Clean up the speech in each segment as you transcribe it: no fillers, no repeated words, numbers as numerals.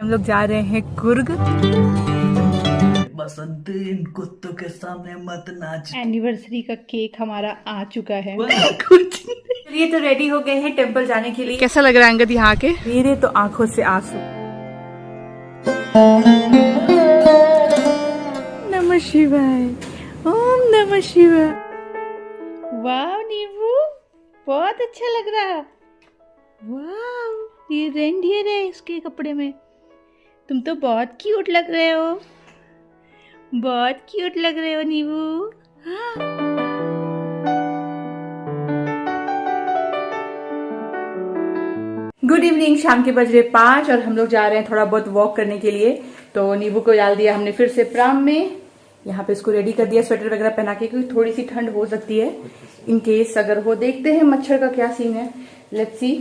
हम लोग जा रहे हैं कुर्ग। बसंत इन कुत्तों के सामने मत नाच। एनिवर्सरी का केक हमारा आ चुका है। कुछ ये तो रेडी हो गए हैं टेम्पल जाने के लिए। कैसा लग रहा है अंगद यहाँ के? मेरे तो आंखों से आंसू। नमः शिवाय, ओम नमः शिवाय। वाह नीबू, बहुत अच्छा लग रहा। वाह, ये रेनडियर है इसके कपड़े में। तुम तो बहुत क्यूट लग रहे हो, बहुत क्यूट लग रहे हो नीबू। Good evening. शाम के बज रहे 5 और हम लोग जा रहे हैं थोड़ा बहुत वॉक करने के लिए। तो नीबू को डाल दिया हमने फिर से प्राम में। यहाँ पे इसको रेडी कर दिया स्वेटर वगैरह पहना के, क्योंकि थोड़ी सी ठंड हो सकती है इन केस अगर हो। देखते हैं मच्छर का क्या सीन है, लेट्स सी।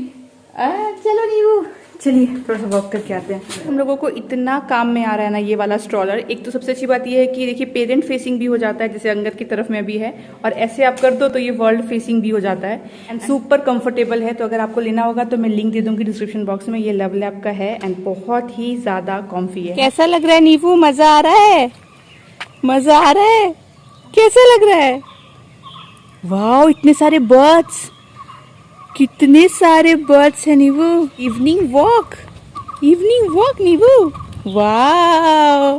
चलो नीबू, चलिए थोड़ा सा वॉक करके आते हैं। हम लोगों को इतना काम में आ रहा है ना ये वाला स्ट्रॉलर। एक तो सबसे अच्छी बात ये है कि देखिए पेरेंट फेसिंग भी हो जाता है, जैसे अंगद की तरफ में भी है, और ऐसे आप कर दो तो ये वर्ल्ड फेसिंग भी हो जाता है एंड सुपर कंफर्टेबल है। तो अगर आपको लेना होगा तो मैं लिंक दे दूंगी डिस्क्रिप्शन बॉक्स में। ये लव लैब का है एंड बहुत ही ज्यादा कॉम्फी है। कैसा लग रहा है नीबू? मजा आ रहा है? मजा आ रहा है? कैसा लग रहा है? वाह, इतने सारे बर्ड्स, कितने सारे बर्ड्स हैं नीबू। इवनिंग वॉक, इवनिंग वॉक नीबू। वाह,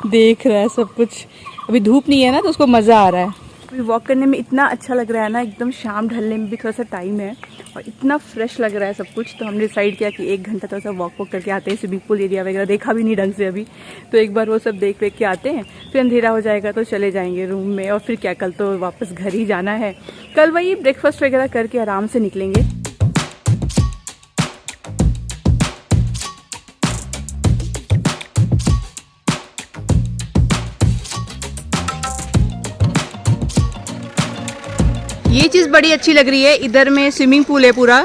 देख रहा है सब कुछ। अभी धूप नहीं है ना तो उसको मजा आ रहा है। अभी वॉक करने में इतना अच्छा लग रहा है ना, एकदम शाम ढलने में भी थोड़ा सा टाइम है और इतना फ्रेश लग रहा है सब कुछ। तो हमने डिसाइड किया कि 1 घंटा थोड़ा सा वॉक करके आते हैं। स्विमिंग पूल एरिया वगैरह देखा भी नहीं ढंग से अभी, तो एक बार वो सब देख के आते हैं। फिर अंधेरा हो जाएगा तो चले जाएंगे रूम में, और फिर क्या कल तो वापस घर ही जाना है। कल वही ब्रेकफास्ट वगैरह करके आराम से निकलेंगे। ये चीज़ बड़ी अच्छी लग रही है, इधर में स्विमिंग पूल है पूरा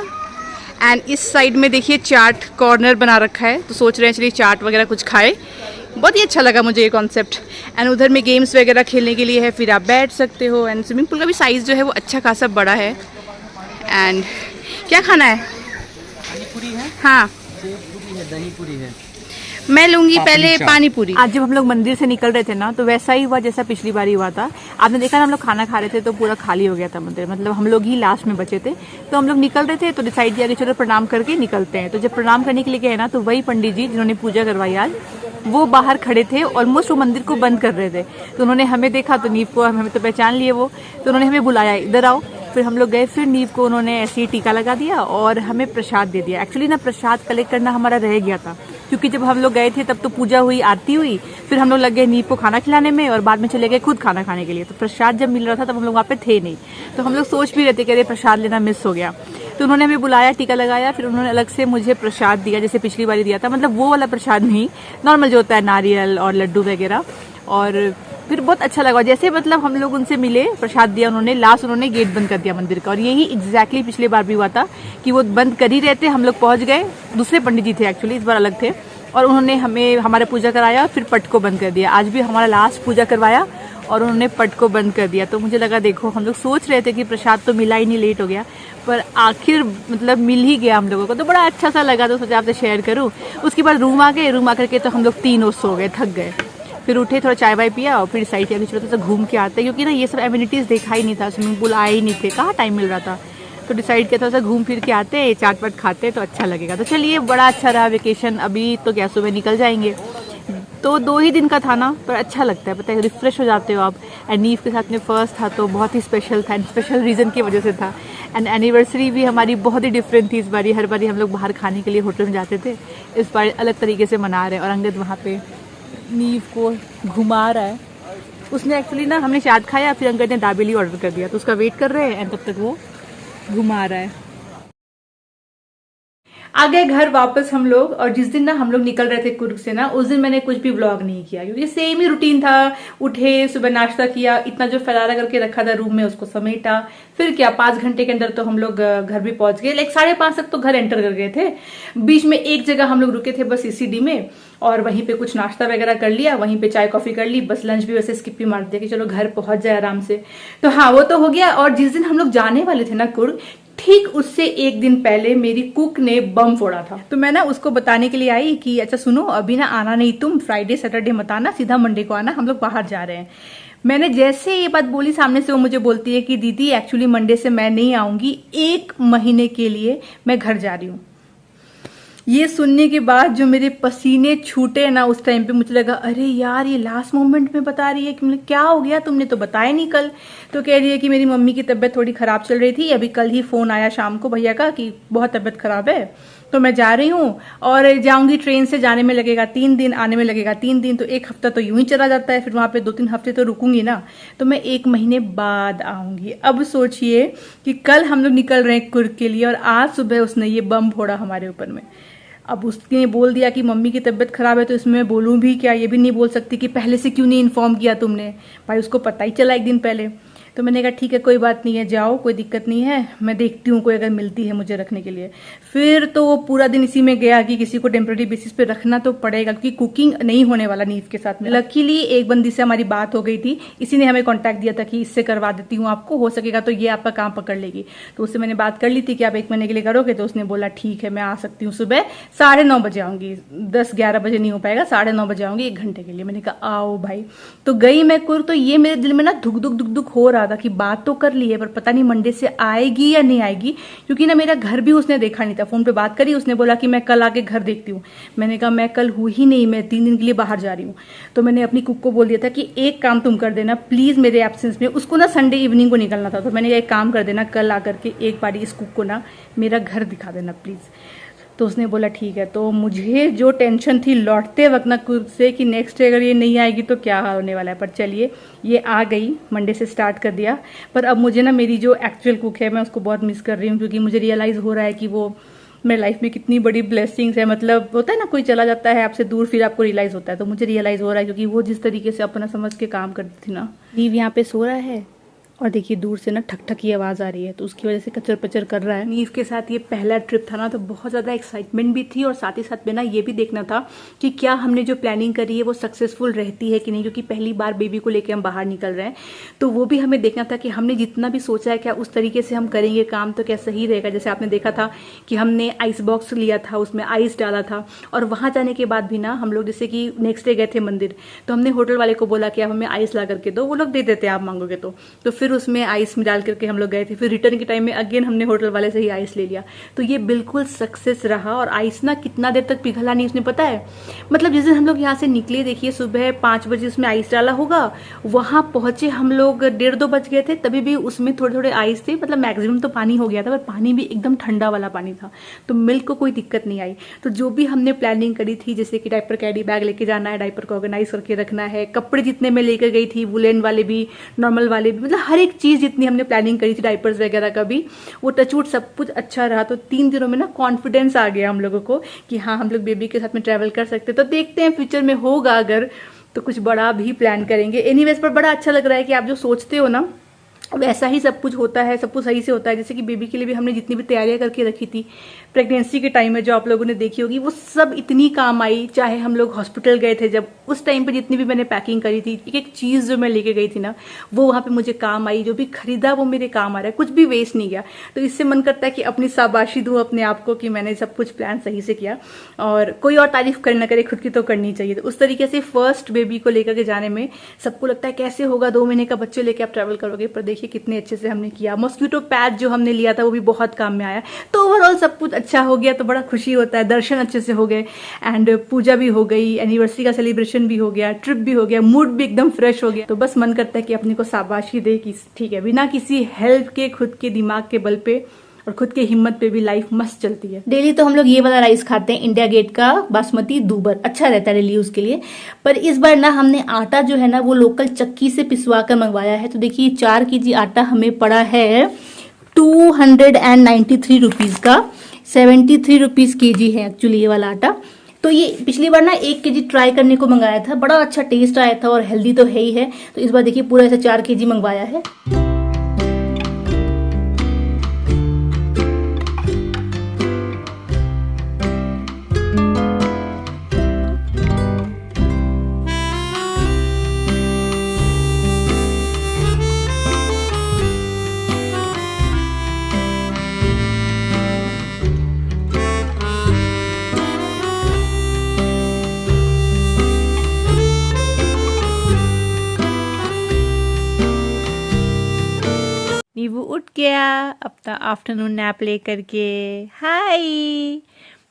एंड इस साइड में देखिए चाट कॉर्नर बना रखा है। तो सोच रहे हैं चलिए चाट वगैरह कुछ खाए। बहुत ही अच्छा लगा मुझे ये कॉन्सेप्ट। एंड उधर में गेम्स वगैरह खेलने के लिए है, फिर आप बैठ सकते हो। एंड स्विमिंग पूल का भी साइज़ जो है वो अच्छा खासा बड़ा है। एंड क्या खाना है? पानी पूरी है, हाँ, सेव पूरी है, दही पूरी है। मैं लूंगी पहले पानी पूरी। आज जब हम लोग मंदिर से निकल रहे थे ना तो वैसा ही हुआ जैसा पिछली बार ही हुआ था। आपने देखा ना, हम लोग खाना खा रहे थे तो पूरा खाली हो गया था मंदिर, मतलब हम लोग ही लास्ट में बचे थे। तो हम लोग निकल रहे थे तो डिसाइड किया कि चलो प्रणाम करके निकलते हैं। तो जब प्रणाम करने के लिए गए ना तो वही पंडित जी जिन्होंने पूजा करवाई आज, वो बाहर खड़े थे, ऑलमोस्ट वो मंदिर को बंद कर रहे थे। तो उन्होंने हमें देखा, तो नीव को हमें तो पहचान लिए वो, तो उन्होंने हमें बुलाया इधर आओ। फिर हम लोग गए, फिर नीव को उन्होंने ऐसे ही टीका लगा दिया और हमें प्रसाद दे दिया। एक्चुअली ना प्रसाद कलेक्ट करना हमारा रह गया था, क्योंकि जब हम लोग गए थे तब तो पूजा हुई, आरती हुई, फिर हम लोग लग गए नीव को खाना खिलाने में और बाद में चले गए खुद खाना खाने के लिए। तो प्रसाद जब मिल रहा था तब हम लोग वहाँ पे थे नहीं, तो हम लोग सोच भी रहे थे कि अरे प्रसाद लेना मिस हो गया। तो उन्होंने हमें बुलाया, टीका लगाया, फिर उन्होंने अलग से मुझे प्रसाद दिया जैसे पिछली बार दिया था। मतलब वो वाला प्रसाद नहीं, नॉर्मल जो होता है नारियल और लड्डू वगैरह। और फिर बहुत अच्छा लगा, जैसे मतलब हम लोग उनसे मिले, प्रसाद दिया उन्होंने, लास्ट उन्होंने गेट बंद कर दिया मंदिर का। और यही एग्जैक्टली पिछले बार भी हुआ था कि वो बंद कर ही रहे थे, हम लोग पहुंच गए, दूसरे पंडित जी थे एक्चुअली, इस बार अलग थे, और उन्होंने हमें हमारा पूजा कराया, फिर पट को बंद कर दिया। आज भी हमारा लास्ट पूजा करवाया और उन्होंने पट को बंद कर दिया। तो मुझे लगा देखो, हम लोग सोच रहे थे कि प्रसाद तो मिला ही नहीं, लेट हो गया, पर आखिर मतलब मिल ही गया हम लोगों को। तो बड़ा अच्छा सा लगा, तो सोचा आपसे शेयर करूँ। उसके बाद रूम आ गए, रूम आकर के तो हम लोग तीनों सो गए, थक गए। फिर उठे, थोड़ा चाय वाय पिया और फिर साइड किया कि चलो तो घूम के आते हैं, क्योंकि ना ये सब एमिनिटीज़ देखा ही नहीं था, स्विमिंग पूल आए ही नहीं थे, कहाँ टाइम मिल रहा था। तो डिसाइड किया थोड़ा सा घूम फिर के आते हैं, चाट वाट खाते हैं तो अच्छा लगेगा। तो चलिए, बड़ा अच्छा रहा वेकेशन। अभी तो क्या सुबह निकल जाएंगे, तो 2 ही दिन का था ना, पर अच्छा लगता है, पता है, रिफ्रेश हो जाते हो आप। एंड नीव के साथ में फर्स्ट था तो बहुत ही स्पेशल था, एंड स्पेशल रीज़न की वजह से था। एंड एनिवर्सरी भी हमारी बहुत ही डिफरेंट थी इस बारी। हर बारी हम लोग बाहर खाने के लिए होटल में जाते थे, इस बार अलग तरीके से मना रहे हैं। और अंगद वहाँ पे नीव को घुमा रहा है। उसने एक्चुअली ना, हमने चाट खाया, फिर अंकल ने दाबेली ऑर्डर कर दिया, तो उसका वेट कर रहे हैं एंड तब तक वो घुमा रहा है। आ गए घर वापस हम लोग। और जिस दिन ना हम लोग निकल रहे थे कुर्ग से ना, उस दिन मैंने कुछ भी व्लॉग नहीं किया, क्योंकि सेम ही रूटीन था। उठे, सुबह नाश्ता किया, इतना जो फरारा करके रखा था रूम में उसको समेटा, फिर क्या 5 घंटे के अंदर तो हम लोग घर भी पहुंच गए। लाइक 5:30 तक तो घर एंटर कर गए थे। बीच में एक जगह हम लोग रुके थे बस सीसीडी में, और वहीं पे कुछ नाश्ता वगैरह कर लिया, वहीं पे चाय कॉफी कर ली, बस लंच भी वैसे स्किप भी मार दिया कि चलो घर पहुंच जाए आराम से। तो हाँ, वो तो हो गया। और जिस दिन हम लोग जाने वाले थे ना कुर्ग, ठीक उससे एक दिन पहले मेरी कुक ने बम फोड़ा था। तो मैं ना उसको बताने के लिए आई कि अच्छा सुनो, अभी ना आना नहीं, तुम फ्राइडे सैटरडे मत आना, सीधा मंडे को आना, हम लोग बाहर जा रहे हैं। मैंने जैसे ये बात बोली, सामने से वो मुझे बोलती है कि दीदी एक्चुअली मंडे से मैं नहीं आऊंगी, 1 महीने के लिए मैं घर जा रही हूँ। ये सुनने के बाद जो मेरे पसीने छूटे ना, उस टाइम पे मुझे लगा अरे यार ये लास्ट मोमेंट में बता रही है कि मतलब क्या हो गया, तुमने तो बताया नहीं कल। तो कह रही है कि मेरी मम्मी की तबीयत थोड़ी खराब चल रही थी, अभी कल ही फोन आया शाम को भैया का कि बहुत तबीयत खराब है, तो मैं जा रही हूँ और जाऊंगी। ट्रेन से जाने में लगेगा 3 दिन, आने में लगेगा 3 दिन, तो 1 हफ्ता तो यूं ही चला जाता है, फिर वहां पे 2-3 हफ्ते तो रुकूंगी ना, तो मैं 1 महीने बाद आऊंगी। अब सोचिए कि कल हम लोग निकल रहे हैं कुर्ग के लिए और आज सुबह उसने ये बम फोड़ा हमारे ऊपर में। अब उसने बोल दिया कि मम्मी की तबीयत खराब है, तो इसमें मैं बोलूं भी क्या, ये भी नहीं बोल सकती कि पहले से क्यों नहीं इन्फॉर्म किया तुमने, भाई उसको पता ही चला 1 दिन पहले। तो मैंने कहा ठीक है कोई बात नहीं है, जाओ कोई दिक्कत नहीं है, मैं देखती हूँ कोई अगर मिलती है मुझे रखने के लिए। फिर तो वो पूरा दिन इसी में गया कि किसी को टेम्पररी बेसिस पे रखना तो पड़ेगा, क्योंकि कुकिंग नहीं होने वाला नीव के साथ में। लकीली एक बंदी से हमारी बात हो गई थी, इसी ने हमें कॉन्टैक्ट दिया था कि इससे करवा देती हूँ आपको, हो सकेगा तो ये आपका काम पकड़ लेगी। तो उससे मैंने बात कर ली थी कि आप 1 महीने के लिए करोगे, तो उसने बोला ठीक है मैं आ सकती हूँ, सुबह 9:30 बजे आऊंगी, 10-11 बजे नहीं हो पाएगा, 9:30 बजे आऊंगी 1 घंटे के लिए। मैंने कहा आओ भाई। तो गई मैं कुर्ग, तो ये मेरे दिल में ना धुक धुक हो रहा था कि बात तो कर ली है पर पता नहीं मंडे से आएगी या नहीं आएगी, क्योंकि ना मेरा घर भी उसने देखा नहीं था। फोन पे बात करी, उसने बोला कि मैं कल आके घर देखती हूँ। मैंने कहा मैं कल हूँ ही नहीं, मैं 3 दिन के लिए बाहर जा रही हूँ। तो मैंने अपनी कुक को बोल दिया था कि एक काम तुम कर देना प्लीज मेरे एब्सेंस में, उसको ना संडे इवनिंग को निकलना था, तो मैंने एक काम कर देना, कल आकर के एक बार इस कुक को ना मेरा घर दिखा देना प्लीज। तो उसने बोला ठीक है। तो मुझे जो टेंशन थी लौटते वक्त ना कुर्ग से कि नेक्स्ट डे अगर ये नहीं आएगी तो क्या होने वाला है, पर चलिए ये आ गई, मंडे से स्टार्ट कर दिया। पर अब मुझे ना मेरी जो एक्चुअल कुक है मैं उसको बहुत मिस कर रही हूँ, क्योंकि मुझे रियलाइज हो रहा है कि वो मेरे लाइफ में कितनी बड़ी ब्लेसिंग्स है। मतलब होता है ना कोई चला जाता है आपसे दूर, फिर आपको रियलाइज होता है, तो मुझे रियलाइज हो रहा है, क्योंकि वो जिस तरीके से अपना समझ के काम करती थी ना। नीव यहाँ पे सो रहा है और देखिए दूर से ना ठक ठक की आवाज़ आ रही है, तो उसकी वजह से कचर पचर कर रहा है। नीव के साथ ये पहला ट्रिप था ना, तो बहुत ज़्यादा एक्साइटमेंट भी थी और साथ ही साथ में ना ये भी देखना था कि क्या हमने जो प्लानिंग करी है वो सक्सेसफुल रहती है कि नहीं, क्योंकि पहली बार बेबी को लेकर हम बाहर निकल रहे हैं। तो वो भी हमें देखना था कि हमने जितना भी सोचा है क्या उस तरीके से हम करेंगे काम, तो क्या सही रहेगा। जैसे आपने देखा था कि हमने आइस बॉक्स लिया था, उसमें आइस डाला था, और वहाँ जाने के बाद भी ना हम लोग जैसे कि नेक्स्ट डे गए थे मंदिर, तो हमने होटल वाले को बोला कि आप हमें आइस ला करके दो, वो लोग दे देते आप मांगोगे तो फिर उसमें आइस में डाल करके हम लोग गए थे। फिर रिटर्न के टाइम में अगेन हमने होटल वाले से ही आइस ले लिया, तो ये बिल्कुल सक्सेस रहा। और आइस ना कितना देर तक पिघला नहीं उसने पता है, मतलब जिस दिन हम लोग यहाँ से निकले, देखिए सुबह 5 बजे उसमें आइस डाला होगा, वहां पहुंचे हम लोग 1:30-2 बज गए थे, तभी भी उसमें थोड़े थोड़े आइस थे, मतलब मैक्सिमम तो पानी हो गया था, पर पानी भी एकदम ठंडा वाला पानी था, तो मिल्क को कोई दिक्कत नहीं आई। तो जो भी हमने प्लानिंग करी थी, जैसे कि डायपर कैडी बैग लेके जाना है, डायपर को ऑर्गेनाइज करके रखना है, कपड़े जितने मैं लेकर गई थी, वुलन वाले भी नॉर्मल वाले भी, मतलब हर एक चीज जितनी हमने प्लानिंग करी थी, डाइपर्स वगैरह का भी, वो टचवुड सब कुछ अच्छा रहा। तो 3 दिनों में ना कॉन्फिडेंस आ गया हम लोगों को कि हाँ हम लोग बेबी के साथ में ट्रैवल कर सकते। तो देखते हैं फ्यूचर में होगा अगर तो कुछ बड़ा भी प्लान करेंगे। एनीवेज पर बड़ा अच्छा लग रहा है कि आप जो सोचते हो ना वैसा ही सब कुछ होता है, सब कुछ सही से होता है। जैसे कि बेबी के लिए भी हमने जितनी भी तैयारियां करके रखी थी प्रेगनेंसी के टाइम में, जो आप लोगों ने देखी होगी, वो सब इतनी काम आई। चाहे हम लोग हॉस्पिटल गए थे, जब उस टाइम पे जितनी भी मैंने पैकिंग करी थी, एक एक चीज जो मैं लेके गई थी ना, वो वहां पे मुझे काम आई। जो भी खरीदा वो मेरे काम आ रहा है, कुछ भी वेस्ट नहीं गया। तो इससे मन करता है कि अपनी शाबाशी दूं अपने आप को कि मैंने सब कुछ प्लान सही से किया। और कोई और तारीफ करे ना करे, खुद की तो करनी चाहिए। तो उस तरीके से फर्स्ट बेबी को लेकर के जाने में सबको लगता है कैसे होगा, 2 महीने का बच्चे लेके आप ट्रैवल करोगे, पर देखिए कितने अच्छे से हमने किया। मॉस्किटो पैड जो हमने लिया था वो भी बहुत काम में आया। तो ओवरऑल सब कुछ अच्छा हो गया, तो बड़ा खुशी होता है। दर्शन अच्छे से हो गए एंड पूजा भी हो गई, एनिवर्सरी का सेलिब्रेशन भी हो गया, ट्रिप भी हो गया, मूड भी एकदम फ्रेश हो गया। तो बस मन करता है कि अपने को शाबाशी दे कि ठीक है, बिना किसी हेल्प के, खुद के दिमाग के बल पे और खुद के हिम्मत पे भी लाइफ मस्त चलती है। डेली तो हम लोग ये वाला राइस खाते हैं, इंडिया गेट का बासमती दूबर, अच्छा रहता है डेली यूज के लिए। पर इस बार ना हमने आटा जो है ना वो लोकल चक्की से पिसवा कर मंगवाया है। तो देखिए 4 kg आटा हमें पड़ा है 293 रुपीज का, 73 रुपीज kg है एक्चुअली ये वाला आटा। तो ये पिछली बार ना 1 kg ट्राई करने को मंगाया था, बड़ा अच्छा टेस्ट आया था और हेल्दी तो है ही है। तो इस बार देखिए पूरा ऐसे 4 kg मंगवाया है। गया अपना आफ्टरनून नैप ले करके। हाय,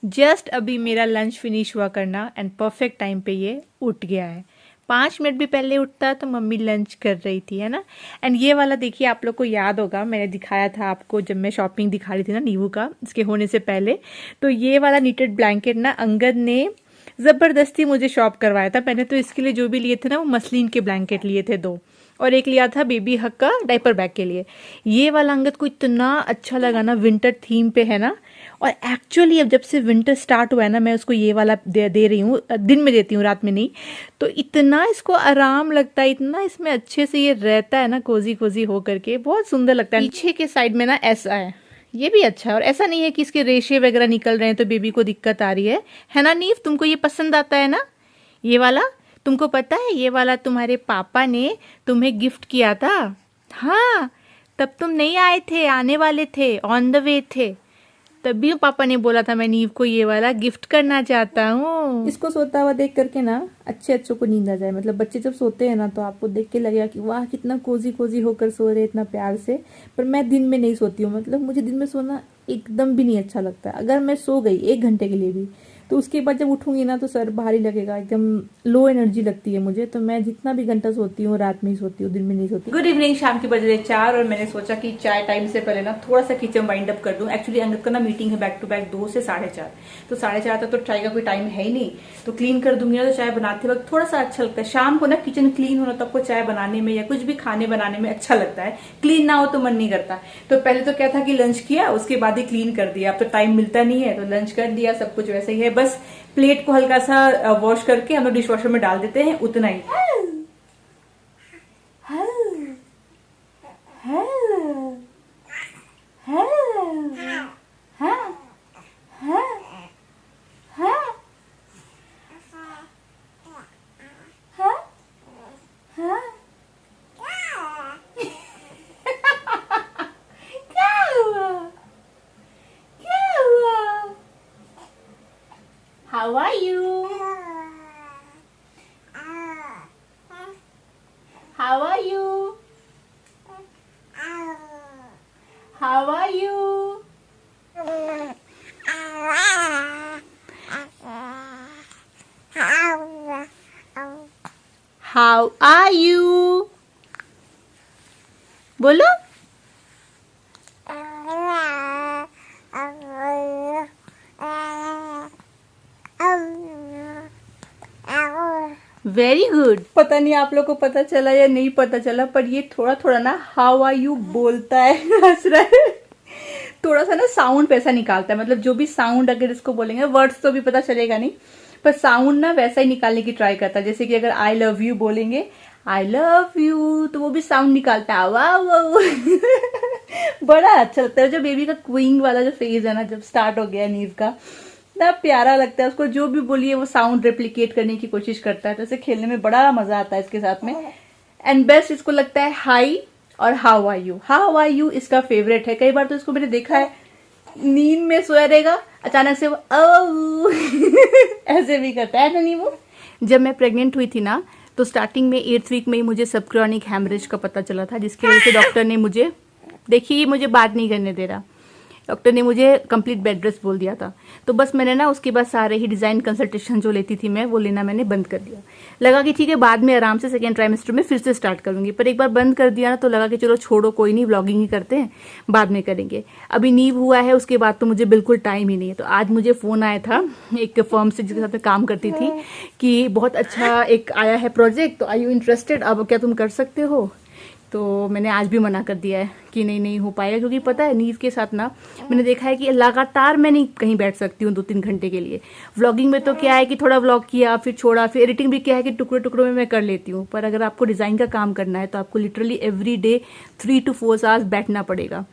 जस्ट अभी मेरा लंच फिनिश हुआ करना एंड परफेक्ट टाइम पे ये उठ गया है। 5 मिनट भी पहले उठता तो मम्मी लंच कर रही थी, है ना। एंड ये वाला देखिए, आप लोग को याद होगा मैंने दिखाया था आपको जब मैं शॉपिंग दिखा रही थी ना नीवू का, इसके होने से पहले। तो ये वाला नीटेड ब्लैंकेट ना अंगद ने ज़बरदस्ती मुझे शॉप करवाया था। मैंने तो इसके लिए जो भी लिए थे ना वो मसलिन के ब्लैंकेट लिए थे 2, और एक लिया था बेबी हक का डायपर बैग के लिए। ये वाला अंगद को इतना अच्छा लगा ना, विंटर थीम पे है ना। और एक्चुअली अब जब से विंटर स्टार्ट हुआ है ना, मैं उसको ये वाला दे रही हूँ, दिन में देती हूँ रात में नहीं। तो इतना इसको आराम लगता है, इतना इसमें अच्छे से ये रहता है ना, कोजी कोजी हो करके बहुत सुंदर लगता है। पीछे के साइड में ना ऐसा है, ये भी अच्छा है। और ऐसा नहीं है कि इसके रेशे वगैरह निकल रहे हैं तो बेबी को दिक्कत आ रही है ना। नीव, तुमको ये पसंद आता है ना ये वाला? तुमको पता है ये वाला तुम्हारे पापा ने तुम्हें गिफ्ट किया था। हाँ, तब तुम नहीं आए थे, आने वाले थे, ऑन द वे थे, तभी पापा ने बोला था मैं नीव को ये वाला गिफ्ट करना चाहता हूँ। इसको सोता हुआ देख करके ना अच्छे को नींद आ जाए। मतलब बच्चे जब सोते हैं ना तो आपको देख के लगेगा कि वाह कितना कोजी कोजी होकर सो रहे, इतना प्यार से। पर मैं दिन में नहीं सोती हूँ, मतलब मुझे दिन में सोना एकदम भी नहीं अच्छा लगता। अगर मैं सो गई 1 घंटे के लिए भी तो उसके बाद जब उठूंगी ना तो सर भारी लगेगा, एकदम लो एनर्जी लगती है मुझे। तो मैं जितना भी घंटा सोती हूँ रात में ही सोती हूँ, दिन में नहीं सोती। गुड इवनिंग, शाम के बज रहे 4 और मैंने सोचा कि चाय टाइम से पहले ना थोड़ा सा किचन वाइंड अप कर दूं। एक्चुअली अंगद का ना मीटिंग है बैक टू बैक 2 से 4:30, तो 4:30 तक तो चाय का कोई टाइम है ही नहीं। तो क्लीन कर दूंगी ना तो चाय बनाते वक्त थोड़ा सा अच्छा लगता है। शाम को ना किचन क्लीन होना तो आपको चाय बनाने में या कुछ भी खाने बनाने में अच्छा लगता है। क्लीन ना हो तो मन नहीं करता। तो पहले तो क्या था कि लंच किया, उसके बाद ही क्लीन कर दिया। अब तो टाइम मिलता नहीं है तो लंच कर दिया, सब कुछ वैसे ही है। बस प्लेट को हल्का सा वॉश करके हम लोग डिश वॉशर में डाल देते हैं, उतना ही। How are you? How are you? How are you? How are you? बोलो। Very good. पता नहीं आप लोग को पता चला या नहीं पता चला, पर ये थोड़ा थोड़ा ना हाउ आर यू बोलता है, हंस रहा है। थोड़ा सा ना साउंड वैसा निकालता है, मतलब जो भी साउंड अगर इसको बोलेंगे, वर्ड्स तो भी पता चलेगा नहीं, पर साउंड ना वैसा ही निकालने की ट्राई करता है। जैसे कि अगर आई लव यू बोलेंगे, आई लव यू, तो वो भी साउंड निकालता है, वाह वाह। बड़ा अच्छा लगता है। जो बेबी का क्वीइंग वाला जो फेज है ना, जब स्टार्ट हो गया नीव का, इतना प्यारा लगता है। उसको जो भी बोलिए वो साउंड रेप्लिकेट करने की कोशिश करता है, तो इसे खेलने में बड़ा मजा आता है इसके साथ में। एंड बेस्ट इसको लगता है हाई और how are you. How are you इसका फेवरेट है। कई बार तो इसको मैंने देखा है नींद में सोया रहेगा, अचानक से वो ऐसे भी करता है ना नींबू। जब मैं प्रेग्नेंट हुई थी ना तो स्टार्टिंग में 8th वीक में ही मुझे सबक्रोनिक हेमरेज का पता चला था, जिसकी वजह से डॉक्टर ने मुझे, देखिए मुझे बात नहीं करने दे रहा, डॉक्टर ने मुझे कंप्लीट बेड रेस्ट बोल दिया था। तो बस मैंने ना उसके बाद सारे ही डिजाइन कंसल्टेशन जो लेती थी मैं, वो लेना मैंने बंद कर दिया। लगा कि ठीक है बाद में आराम से 2nd ट्राइमेस्टर में फिर से स्टार्ट करूंगी, पर एक बार बंद कर दिया ना तो लगा कि चलो छोड़ो, कोई नहीं, व्लॉगिंग ही करते हैं, बाद में करेंगे। अभी नीव हुआ है, उसके बाद तो मुझे बिल्कुल टाइम ही नहीं है। तो आज मुझे फोन आया था एक फर्म से जिसके साथ मैं काम करती थी कि बहुत अच्छा एक आया है प्रोजेक्ट, तो आर यू इंटरेस्टेड, अब क्या तुम कर सकते हो? तो मैंने आज भी मना कर दिया है कि नहीं हो पाएगा, क्योंकि पता है नीव के साथ ना मैंने देखा है कि लगातार मैं नहीं कहीं बैठ सकती हूँ 2-3 घंटे के लिए। व्लॉगिंग में तो क्या है कि थोड़ा व्लॉग किया फिर छोड़ा, फिर एडिटिंग भी क्या है कि टुकड़े टुकड़ों में मैं कर लेती हूँ। पर अगर आपको डिज़ाइन का काम करना है तो आपको literally every day 3 to 4 hours बैठना पड़ेगा।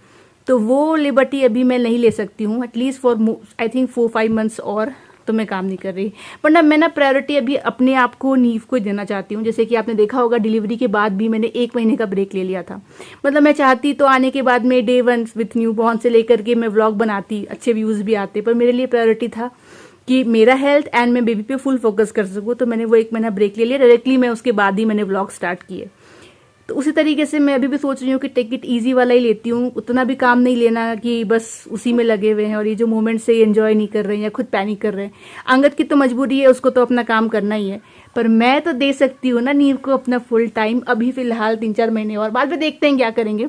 तो वो लिबर्टी अभी मैं नहीं ले सकती हूँ, at least for I think 4-5 months और तो मैं काम नहीं कर रही। पर ना मैं ना प्रायोरिटी अभी अपने आप को, नीव को देना चाहती हूँ। जैसे कि आपने देखा होगा डिलीवरी के बाद भी मैंने 1 महीने का ब्रेक ले लिया था। मतलब मैं चाहती तो आने के बाद में डे 1 विथ न्यू बॉर्न से लेकर के मैं व्लॉग बनाती, अच्छे व्यूज भी आते, पर मेरे लिए प्रायोरिटी था कि मेरा हेल्थ एंड मैं बेबी पे फुल फोकस कर सकूँ। तो मैंने वो 1 महीना ब्रेक ले लिया डायरेक्टली, मैं उसके बाद ही मैंने व्लॉग स्टार्ट किए। तो उसी तरीके से मैं अभी भी सोच रही हूँ कि टेक इट ईजी वाला ही लेती हूँ, उतना भी काम नहीं लेना कि बस उसी में लगे हुए हैं और ये जो मोमेंट से एंजॉय नहीं कर रहे हैं या खुद पैनिक कर रहे हैं। अंगद की तो मजबूरी है, उसको तो अपना काम करना ही है, पर मैं तो दे सकती हूँ ना नीव को अपना फुल टाइम, अभी फिलहाल 3-4 महीने और, बाद में देखते हैं क्या करेंगे।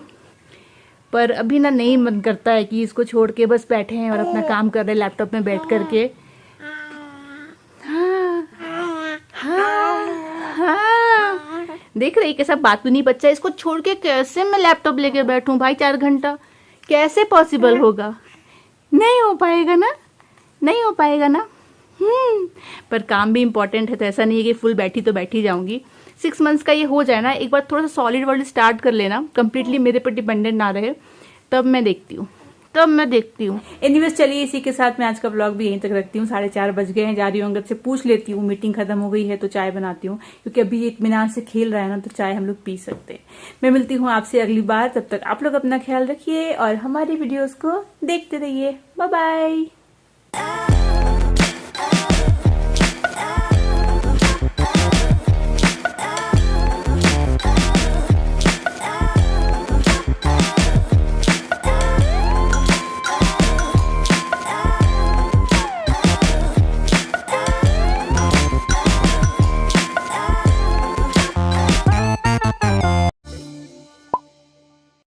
पर अभी ना नहीं मन करता है कि इसको छोड़ के बस बैठे हैं और अपना काम कर रहे हैं लैपटॉप में बैठ करके। हाँ हाँ हाँ, देख रही कैसा बातूनी बच्चा, इसको छोड़ के कैसे मैं लैपटॉप लेके बैठूं भाई 4 घंटा, कैसे पॉसिबल होगा? नहीं हो पाएगा ना, नहीं हो पाएगा ना। पर काम भी इम्पोर्टेंट है, तो ऐसा नहीं है कि फुल बैठी तो बैठी जाऊंगी। 6 मंथ्स का ये हो जाए ना, एक बार थोड़ा सा सॉलिड वर्ल्ड स्टार्ट कर लेना, कंप्लीटली मेरे पर डिपेंडेंट ना रहे, तब मैं देखती हूँ, तब मैं देखती हूँ। एनीवेज चलिए इसी के साथ मैं आज का व्लॉग भी यहीं तक रखती हूँ। 4:30 बज गए हैं, जा रही हूँ अंगद से पूछ लेती हूँ, मीटिंग खत्म हो गई है तो चाय बनाती हूँ, क्योंकि अभी ये इत्मीनान से खेल रहा है ना, तो चाय हम लोग पी सकते हैं। मैं मिलती हूँ आपसे अगली बार, तब तक आप लोग अपना ख्याल रखिए और हमारी वीडियोस को देखते रहिए। Bye bye.